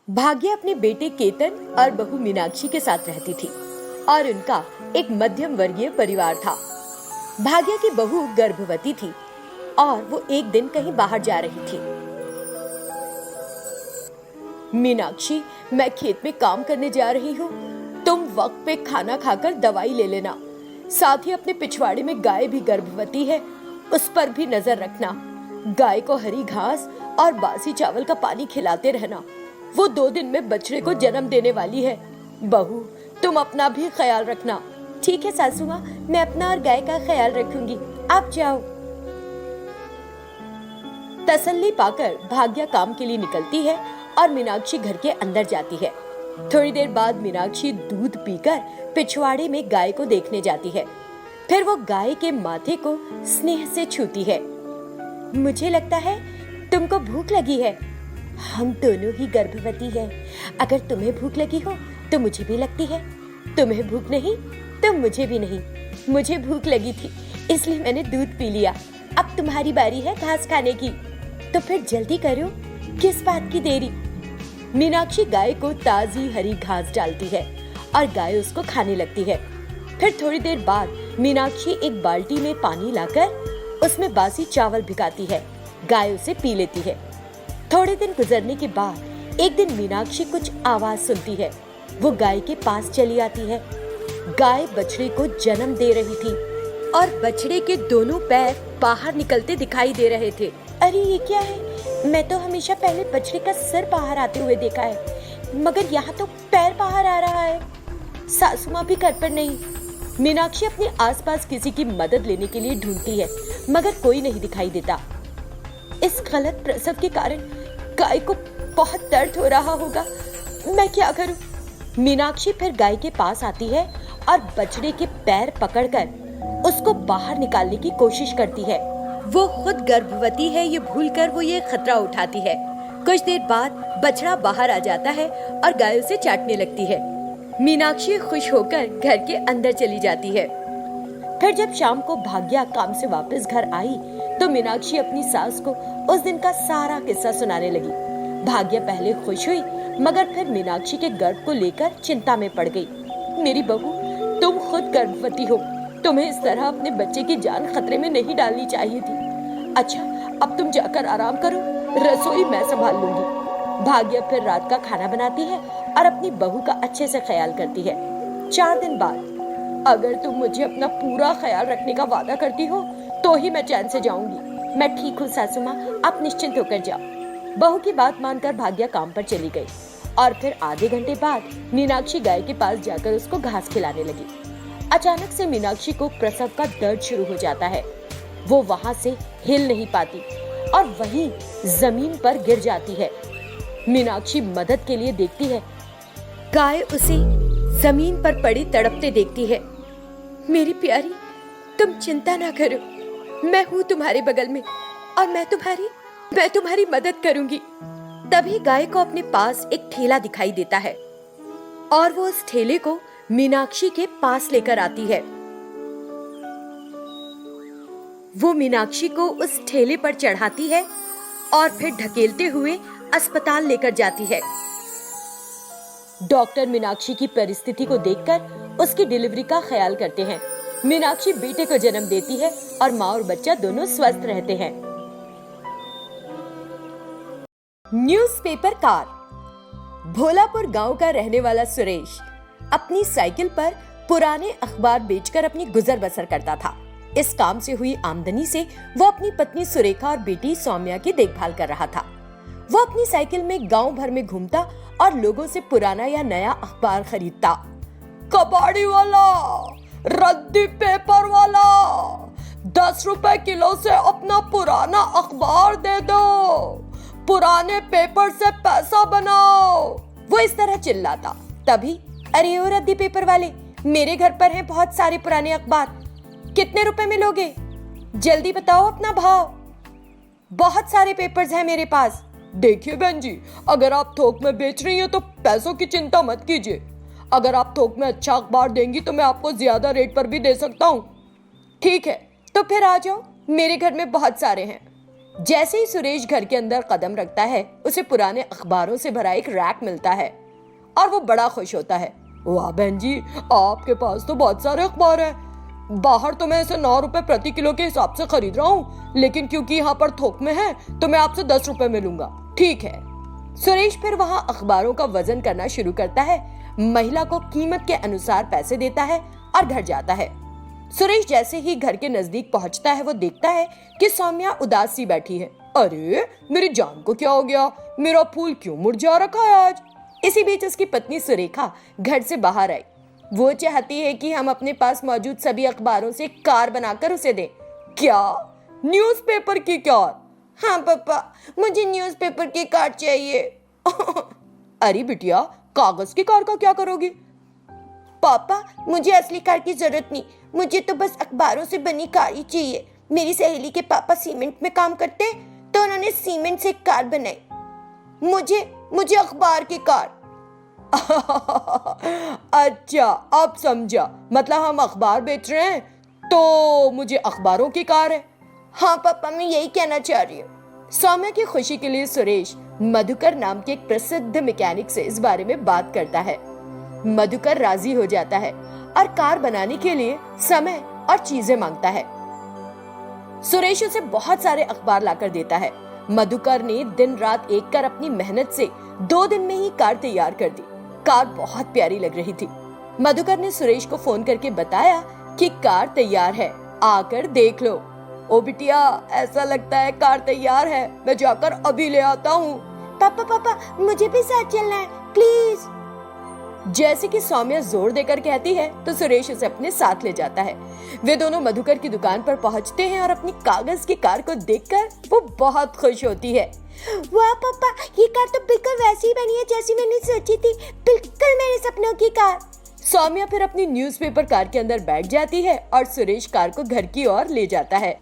भाग्य अपने बेटे केतन और बहू मीनाक्षी के साथ रहती थी और उनका एक मध्यम वर्गीय परिवार था। भाग्य की बहू गर्भवती थी और वो एक दिन कहीं बाहर जा रही थी। मीनाक्षी, मैं खेत में काम करने जा रही हूँ, तुम वक्त पे खाना खाकर दवाई ले लेना। साथ ही अपने पिछवाड़े में गाय भी गर्भवती है, उस पर भी नजर रखना। गाय को हरी घास और बासी चावल का पानी खिलाते रहना, वो 2 दिन में बछड़े को जन्म देने वाली है। बहू, तुम अपना भी ख्याल रखना। ठीक है सासू माँ, मैं अपना और गाय का ख्याल रखूंगी, आप जाओ। तसल्ली पाकर भाग्य काम के लिए निकलती है और मीनाक्षी घर के अंदर जाती है। थोड़ी देर बाद मीनाक्षी दूध पीकर पिछवाड़े में गाय को देखने जाती है। फिर वो गाय के माथे को स्नेह से छूती है। मुझे लगता है तुमको भूख लगी है। हम दोनों ही गर्भवती हैं। अगर तुम्हें भूख लगी हो तो मुझे भी लगती है, तुम्हें भूख नहीं तो मुझे भी नहीं। मुझे भूख लगी थी इसलिए मैंने दूध पी लिया। अब तुम्हारी बारी है घास खाने की, तो फिर जल्दी करो, किस बात की देरी। मीनाक्षी गाय को ताजी हरी घास डालती है और गाय उसको खाने लगती है। फिर थोड़ी देर बाद मीनाक्षी एक बाल्टी में पानी लाकर उसमें बासी चावल भिगाती है। गाय उसे पी लेती है। थोड़े दिन गुजरने के बाद एक दिन मीनाक्षी कुछ आवाज सुनती है। वो गाय के पास चली आती है। गाय बछड़े को जन्म दे रही थी और बछड़े के दोनों पैर बाहर निकलते दिखाई दे रहे थे। अरे ये क्या है? मैं तो हमेशा पहले बछड़े का सिर बाहर आते हुए देखा है, मगर यहाँ तो पैर बाहर आ रहा है। सासू माँ भी घर पर नहीं। मीनाक्षी अपने आसपास किसी की मदद लेने के लिए ढूंढती है, मगर कोई नहीं दिखाई देता। इस गलत प्रसव के कारण गाय को बहुत दर्द हो रहा होगा, मैं क्या करूं? मीनाक्षी फिर गाय के पास आती है और बछड़े के पैर पकड़कर उसको बाहर निकालने की कोशिश करती है। वो खुद गर्भवती है ये भूलकर वो ये खतरा उठाती है। कुछ देर बाद बछड़ा बाहर आ जाता है और गाय उसे चाटने लगती है। मीनाक्षी खुश होकर घर के अंदर चली जाती है। फिर जब शाम को भाग्या काम से वापस घर आई तो मीनाक्षी अपनी सास को उस दिन का सारा किस्सा सुनाने लगी। भाग्या पहले खुश हुई, मगर फिर मीनाक्षी के गर्भ को लेकर चिंता में पड़ गई। मेरी बहू, तुम खुद गर्भवती हो, तुम्हें इस तरह अपने बच्चे की जान खतरे में नहीं डालनी चाहिए थी। अच्छा, अब तुम जाकर आराम करो, रसोई मैं संभाल लूंगी। भाग्या फिर रात का खाना बनाती है और अपनी बहू का अच्छे से ख्याल करती है। 4 दिन बाद, अगर तुम मुझे अपना पूरा ख्याल रखने का वादा करती हो तो ही मैं चैन से जाऊंगी। मैं ठीक हूँ सासू माँ, आप निश्चिंत होकर जाओ। बहू की बात मानकर भाग्या काम पर चली गई और फिर आधे घंटे बाद मीनाक्षी गाय के पास जाकर उसको घास खिलाने लगी। अचानक से मीनाक्षी को प्रसव का दर्द शुरू हो जाता है। वो वहाँ से हिल नहीं पाती और वहीं जमीन पर गिर जाती है। मीनाक्षी मदद के लिए देखती है। गाय उसे जमीन पर पड़ी तड़पते देखती है। मेरी प्यारी, तुम चिंता ना करो, मैं हूँ तुम्हारे बगल में और मैं तुम्हारी मदद करूंगी। तभी गाय को अपने पास एक ठेला दिखाई देता है और वो उस ठेले को मीनाक्षी के पास लेकर आती है। वो मीनाक्षी को उस ठेले पर चढ़ाती है और फिर ढकेलते हुए अस्पताल लेकर जाती है। डॉक्टर मीनाक्षी की परिस्थिति को देखकर उसकी डिलीवरी का ख्याल करते हैं। मीनाक्षी बेटे को जन्म देती है और माँ और बच्चा दोनों स्वस्थ रहते हैं। Newspaper car. भोलापुर गांव का रहने वाला सुरेश अपनी साइकिल पर पुराने अखबार बेचकर अपनी गुजर बसर करता था। इस काम से हुई आमदनी से वो अपनी पत्नी सुरेखा और बेटी सौम्या की देखभाल कर रहा था। वो अपनी साइकिल में गांव भर में घूमता और लोगों से पुराना या नया अखबार खरीदता। कबाड़ी वाला, रद्दी पेपर वाला, 10 रुपए किलो से अपना पुराना अखबार दे दो, पुराने पेपर से पैसा बनाओ, वो इस तरह चिल्लाता। तभी, अरे ओ रद्दी पेपर वाले, मेरे घर पर हैं बहुत सारे पुराने अखबार, कितने रुपए में लोगे? जल्दी बताओ अपना भाव, बहुत सारे पेपर्स हैं मेरे पास। देखिए बहन जी, अगर आप थोक में बेच रही हैं तो पैसों की चिंता मत कीजिए। अगर आप थोक में अच्छा अखबार देंगी तो मैं आपको ज्यादा रेट पर भी दे सकता हूँ। ठीक है, तो फिर आ जाओ, मेरे घर में बहुत सारे हैं। जैसे ही सुरेश घर के अंदर कदम रखता है, उसे पुराने अखबारों से भरा एक रैक मिलता है और वो बड़ा खुश होता है। वाह बहन जी, आपके पास तो बहुत सारे अखबार हैं। बाहर तो मैं इसे 9 रुपए प्रति किलो के हिसाब से खरीद रहा हूँ, लेकिन क्योंकि यहाँ पर थोक में है तो मैं आपसे 10 रुपए में लूंगा, ठीक है। सुरेश फिर वहाँ अखबारों का वजन करना शुरू करता है, महिला को कीमत के अनुसार पैसे देता है और घर जाता है। सुरेश जैसे ही घर के नजदीक पहुंचता है, वो देखता है कि सौम्या उदास सी बैठी है। अरे मेरी जान को क्या हो गया, मेरा फूल क्यों मुरझा रखा है आज। इसी बीच उसकी पत्नी सुरेखा घर से बाहर आई। वो चाहती है कि हम अपने पास मौजूद सभी अखबारों से कार बनाकर उसे दें। क्या, न्यूज़पेपर की कार? हाँ पापा, मुझे न्यूज़पेपर की कार चाहिए। अरे बिटिया, कागज की कार का क्या करोगी? पापा, मुझे असली कार की जरूरत नहीं, मुझे तो बस अखबारों से बनी कार ही चाहिए। मेरी सहेली के पापा सीमेंट में काम करते हैं, तो उन्होंने सीमेंट से कार बनाई। मुझे अखबार की कार। अच्छा, अब समझा, मतलब हम अखबार बेच रहे हैं तो मुझे अखबारों की कार है। हाँ पापा, मैं यही कहना चाह रही हूँ। सौम्या की खुशी के लिए सुरेश मधुकर नाम के एक प्रसिद्ध मैकेनिक से इस बारे में बात करता है। मधुकर राजी हो जाता है और कार बनाने के लिए समय और चीजें मांगता है। सुरेश उसे बहुत सारे अखबार लाकर देता है। मधुकर ने दिन रात एक कर अपनी मेहनत से 2 दिन में ही कार तैयार कर दी। कार बहुत प्यारी लग रही थी। मधुकर ने सुरेश को फोन करके बताया कि कार तैयार है, आकर देख लो। ओ बिटिया, ऐसा लगता है कार तैयार है, मैं जाकर अभी ले आता हूँ। पापा, मुझे भी साथ चलना है, प्लीज। जैसे कि सौम्या जोर देकर कहती है तो सुरेश उसे अपने साथ ले जाता है। वे दोनों मधुकर की दुकान पर पहुंचते हैं और अपनी कागज की कार को देखकर वो बहुत खुश होती है। वाह पापा, ये कार तो बिल्कुल वैसी ही बनी है जैसी मैंने सोची थी, बिल्कुल मेरे सपनों की कार। सौम्या फिर अपनी न्यूज़पेपर कार के अंदर बैठ जाती है और सुरेश कार को घर की ओर ले जाता है।